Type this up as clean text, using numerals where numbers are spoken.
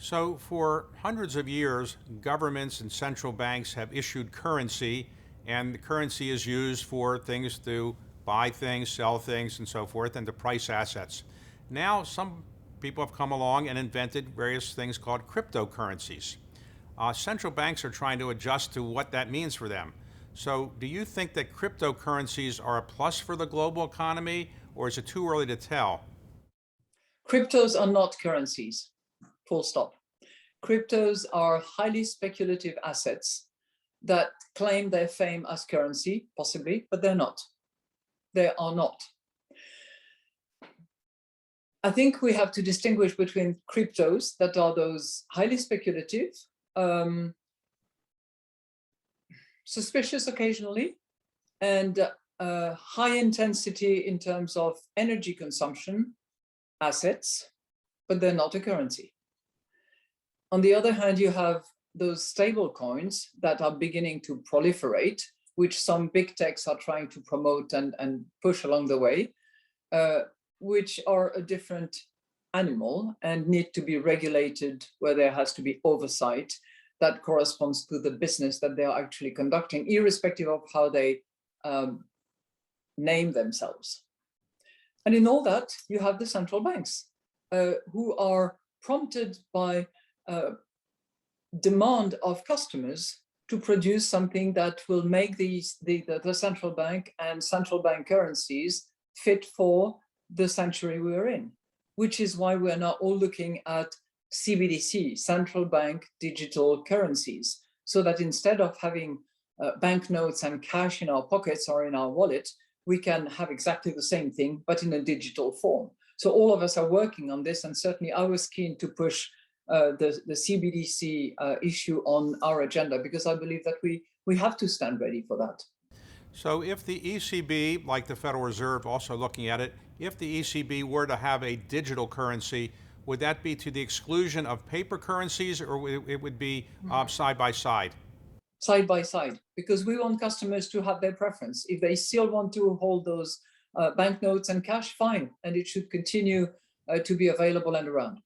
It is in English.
So, for hundreds of years, governments and central banks have issued currency, and the currency is used for things to buy things, sell things, and so forth, and to price assets. Now, some people have come along and invented various things called cryptocurrencies. Central banks are trying to adjust to what that means for them. So, do you think that cryptocurrencies are a plus for the global economy, or is it too early to tell? Cryptos are not currencies, full stop. Cryptos are highly speculative assets that claim their fame as currency, possibly, but they're not. They are not. I think we have to distinguish between cryptos that are those highly speculative, suspicious occasionally, and high intensity in terms of energy consumption assets, but they're not a currency. On the other hand, you have those stable coins that are beginning to proliferate, which some big techs are trying to promote and push along the way, which are a different animal and need to be regulated where there has to be oversight that corresponds to the business that they are actually conducting, irrespective of how they name themselves. And in all that, you have the central banks who are prompted by demand of customers to produce something that will make the central bank and central bank currencies fit for the century we're in, which is why we're now all looking at CBDC, central bank digital currencies, so that instead of having banknotes and cash in our pockets or in our wallet, we can have exactly the same thing, but in a digital form. So all of us are working on this, and certainly I was keen to push the CBDC issue on our agenda, because I believe that we have to stand ready for that. So, if the ECB, like the Federal Reserve, also looking at it, if the ECB were to have a digital currency, would that be to the exclusion of paper currencies, or it would be side by side? Side by side, because we want customers to have their preference. If they still want to hold those banknotes and cash, fine, and it should continue to be available and around.